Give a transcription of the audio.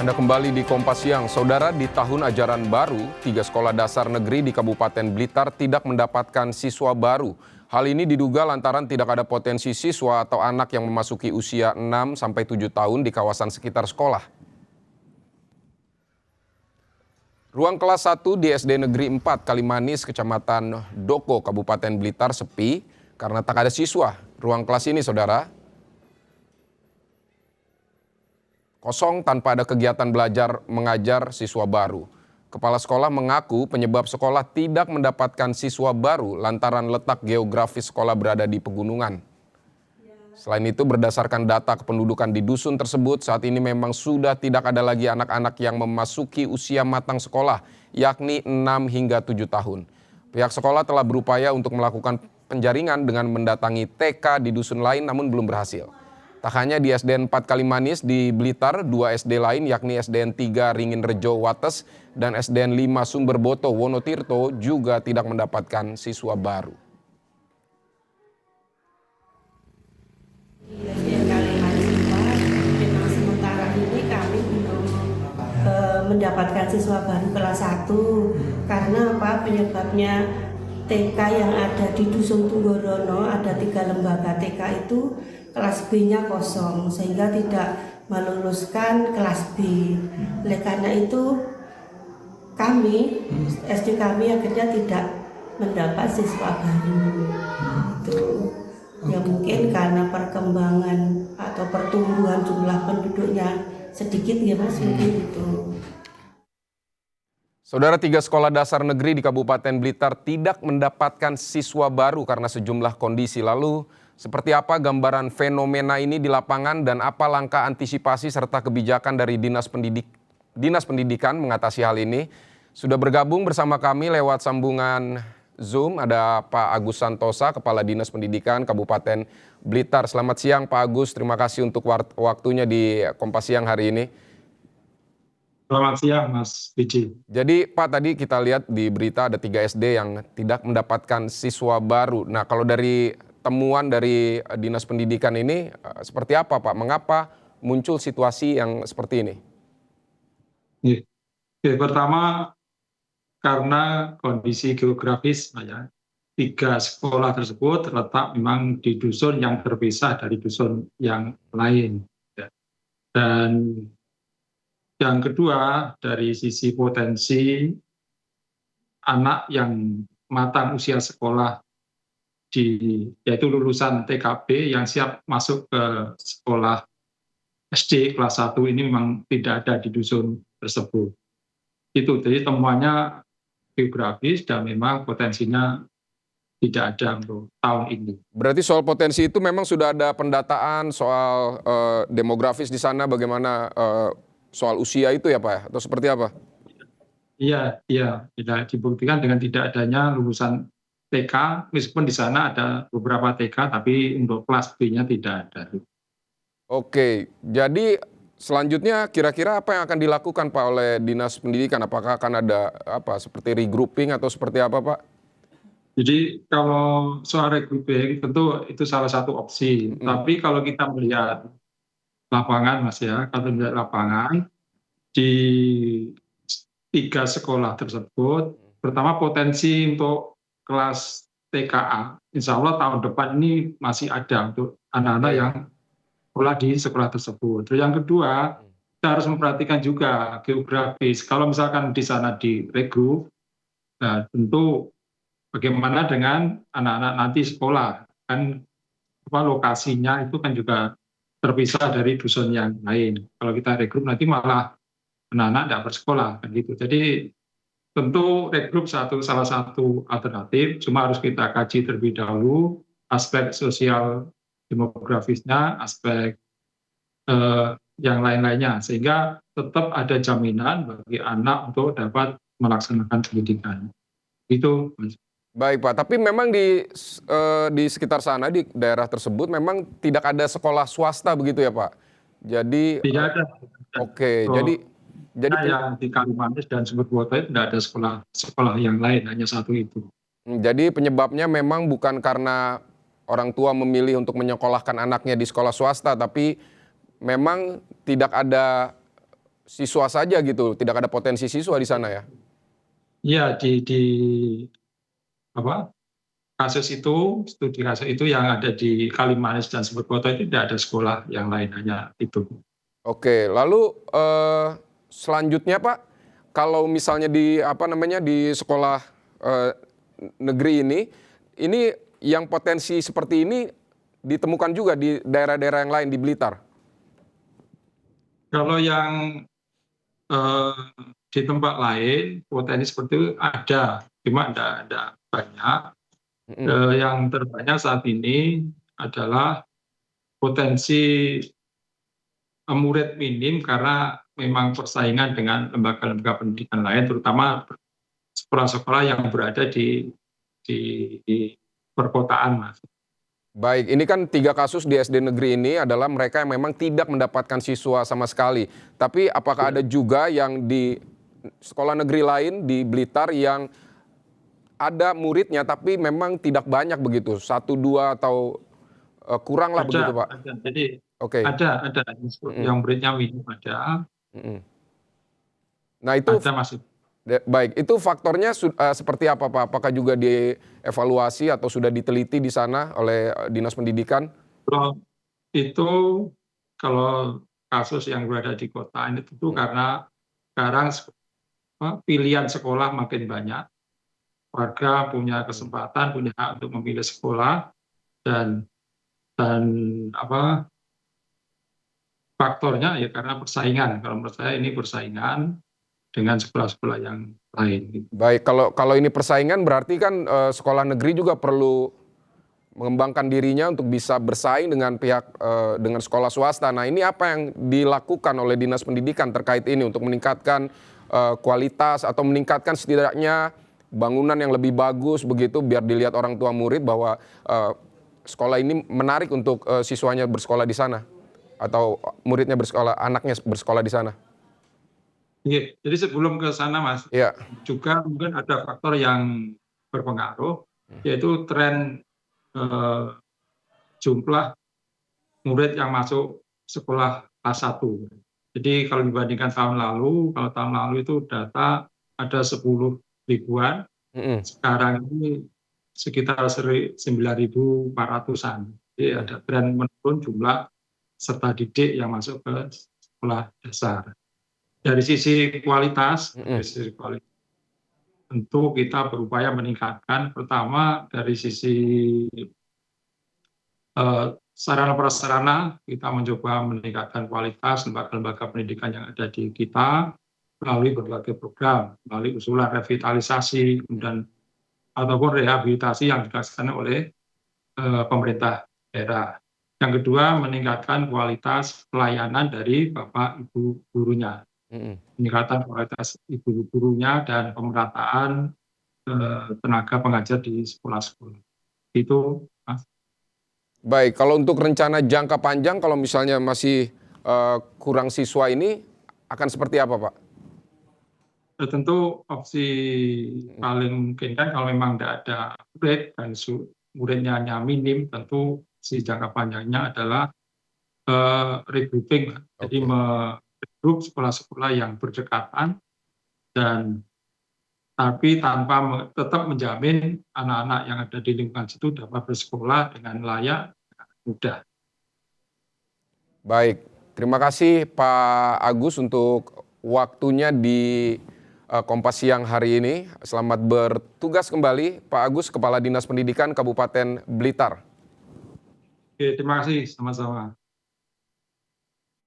Anda kembali di Kompas Siang. Saudara, di tahun ajaran baru, 3 sekolah dasar negeri di Kabupaten Blitar tidak mendapatkan siswa baru. Hal ini diduga lantaran tidak ada potensi siswa atau anak yang memasuki usia 6-7 tahun di kawasan sekitar sekolah. Ruang kelas 1 di SD Negeri 4 Kalimanis, Kecamatan Doko, Kabupaten Blitar sepi karena tak ada siswa. Ruang kelas ini, saudara, kosong tanpa ada kegiatan belajar mengajar siswa baru. Kepala sekolah mengaku penyebab sekolah tidak mendapatkan siswa baru lantaran letak geografis sekolah berada di pegunungan. Selain itu, berdasarkan data kependudukan di dusun tersebut, saat ini memang sudah tidak ada lagi anak-anak yang memasuki usia matang sekolah, yakni 6 hingga 7 tahun. Pihak sekolah telah berupaya untuk melakukan penjaringan dengan mendatangi TK di dusun lain namun belum berhasil. Tak hanya di SDN 4 Kalimanis di Blitar, 2 SD lain yakni SDN 3 Ringin Rejo Wates dan SDN 5 Sumberboto Wonotirto juga tidak mendapatkan siswa baru. Di SDN Kalimanis 4 memang sementara ini kami belum mendapatkan siswa baru kelas 1 karena apa? Penyebabnya TK yang ada di Dusun Tunggorono, ada 3 lembaga TK itu kelas B-nya kosong sehingga tidak meluluskan kelas B. Oleh karena itu kami, SD kami akhirnya tidak mendapat siswa baru. Itu yang mungkin karena perkembangan atau pertumbuhan jumlah penduduknya sedikit ya Mas, mungkin itu. Saudara, 3 sekolah dasar negeri di Kabupaten Blitar tidak mendapatkan siswa baru karena sejumlah kondisi. Lalu, seperti apa gambaran fenomena ini di lapangan dan apa langkah antisipasi serta kebijakan dari Dinas Pendidikan mengatasi hal ini? Sudah bergabung bersama kami lewat sambungan Zoom ada Pak Agus Santosa, Kepala Dinas Pendidikan Kabupaten Blitar. Selamat siang Pak Agus, terima kasih untuk waktunya di Kompas Siang hari ini. Selamat siang Mas Biji. Jadi Pak, tadi kita lihat di berita ada 3 SD yang tidak mendapatkan siswa baru. Nah, kalau dari temuan dari Dinas Pendidikan ini seperti apa Pak? Mengapa muncul situasi yang seperti ini? Oke, pertama karena kondisi geografis, ya, 3 sekolah tersebut terletak memang di dusun yang terpisah dari dusun yang lain. Ya. Dan yang kedua, dari sisi potensi anak yang matang usia sekolah yaitu lulusan TKB yang siap masuk ke sekolah SD kelas 1 ini memang tidak ada di dusun tersebut. Itu jadi temuannya geografis dan memang potensinya tidak ada untuk tahun ini. Berarti soal potensi itu memang sudah ada pendataan soal demografis di sana, bagaimana soal usia itu ya Pak, atau seperti apa? Iya, tidak dibuktikan dengan tidak adanya lulusan TK, meskipun di sana ada beberapa TK, tapi untuk kelas B-nya tidak ada. Oke, jadi selanjutnya kira-kira apa yang akan dilakukan Pak oleh Dinas Pendidikan? Apakah akan ada seperti regrouping atau seperti apa Pak? Jadi kalau soal regrouping tentu itu salah satu opsi. Tapi kalau kita melihat lapangan Mas ya, kalau melihat lapangan di 3 sekolah tersebut, pertama potensi untuk kelas TKA, insya Allah tahun depan ini masih ada untuk anak-anak yang sekolah di sekolah tersebut. Terus yang kedua, kita harus memperhatikan juga geografis. Kalau misalkan di sana di regroup, nah tentu bagaimana dengan anak-anak nanti sekolah, kan lokasinya itu kan juga terpisah dari dusun yang lain. Kalau kita regroup nanti malah anak-anak tidak bersekolah, kan gitu. Jadi tentu regroup salah satu alternatif, cuma harus kita kaji terlebih dahulu aspek sosial demografisnya, aspek yang lain-lainnya, sehingga tetap ada jaminan bagi anak untuk dapat melaksanakan pendidikan. Itu. Baik Pak, tapi memang di sekitar sana, di daerah tersebut memang tidak ada sekolah swasta begitu ya Pak? Jadi tidak ada. Oke, jadi yang di Kalimanis dan Sumberboto itu tidak ada sekolah yang lain, hanya satu itu. Jadi penyebabnya memang bukan karena orang tua memilih untuk menyekolahkan anaknya di sekolah swasta, tapi memang tidak ada siswa saja gitu, tidak ada potensi siswa di sana ya? Ya di apa kasus itu, studi kasus itu yang ada di Kalimanis dan Sumberkota itu tidak ada sekolah yang lain, hanya itu. Oke, lalu selanjutnya Pak, kalau misalnya di apa namanya di sekolah eh, negeri ini yang potensi seperti ini ditemukan juga di daerah-daerah yang lain di Blitar. Kalau yang eh, di tempat lain potensi seperti itu ada, cuma ada banyak. Mm-mm. Yang terbanyak saat ini adalah potensi murid minim karena memang persaingan dengan lembaga-lembaga pendidikan lain, terutama sekolah-sekolah yang berada di perkotaan, Mas. Baik, ini kan 3 kasus di SD negeri ini adalah mereka yang memang tidak mendapatkan siswa sama sekali. Tapi apakah ada juga yang di sekolah negeri lain di Blitar yang ada muridnya tapi memang tidak banyak begitu, 1, 2 atau kurang lah begitu Pak? Ada. Jadi Oke. ada Mm-mm. yang muridnya minim ada, Mm-mm. Nah itu ada masih. baik, itu faktornya seperti apa Pak? Apakah juga dievaluasi atau sudah diteliti di sana oleh Dinas Pendidikan? Kalau itu kalau kasus yang berada di kota ini tentu karena sekarang pilihan sekolah makin banyak, warga punya kesempatan, punya hak untuk memilih sekolah dan apa faktornya ya karena persaingan. Kalau menurut saya ini persaingan dengan sekolah-sekolah yang lain. Gitu. Baik, kalau ini persaingan berarti kan sekolah negeri juga perlu mengembangkan dirinya untuk bisa bersaing dengan dengan sekolah swasta. Nah, ini apa yang dilakukan oleh Dinas Pendidikan terkait ini untuk meningkatkan kualitas atau meningkatkan setidaknya bangunan yang lebih bagus begitu biar dilihat orang tua murid bahwa sekolah ini menarik untuk siswanya bersekolah di sana atau muridnya bersekolah, anaknya bersekolah di sana. Iya, jadi sebelum ke sana Mas, Iya. juga mungkin ada faktor yang berpengaruh, yaitu tren jumlah murid yang masuk sekolah kelas 1. Jadi kalau dibandingkan tahun lalu, kalau tahun lalu itu data ada 10 ribuan, Mm-mm. sekarang ini sekitar 9.400-an. Jadi ada tren menurun jumlah peserta didik yang masuk ke sekolah dasar. Dari sisi kualitas, tentu kita berupaya meningkatkan. Pertama dari sisi sarana prasarana, kita mencoba meningkatkan kualitas lembaga-lembaga pendidikan yang ada di kita melalui berbagai program, melalui usulan revitalisasi, kemudian ataupun rehabilitasi yang dilaksanakan oleh pemerintah daerah. Yang kedua, meningkatkan kualitas pelayanan dari Bapak Ibu gurunya. Peningkatan kualitas ibu gurunya dan pemerataan tenaga pengajar di sekolah-sekolah. Itu, Mas. Baik, kalau untuk rencana jangka panjang, kalau misalnya masih kurang siswa ini, akan seperti apa Pak? Tentu opsi paling mungkin kan kalau memang tidak ada murid dan muridnya hanya minim, tentu si jangka panjangnya adalah regrouping, jadi grup sekolah-sekolah yang berdekatan dan tapi tanpa tetap menjamin anak-anak yang ada di lingkungan situ dapat bersekolah dengan layak dan mudah. Baik, terima kasih Pak Agus untuk waktunya di Kompas Siang hari ini. Selamat bertugas kembali Pak Agus, Kepala Dinas Pendidikan Kabupaten Blitar. Oke, terima kasih, sama-sama.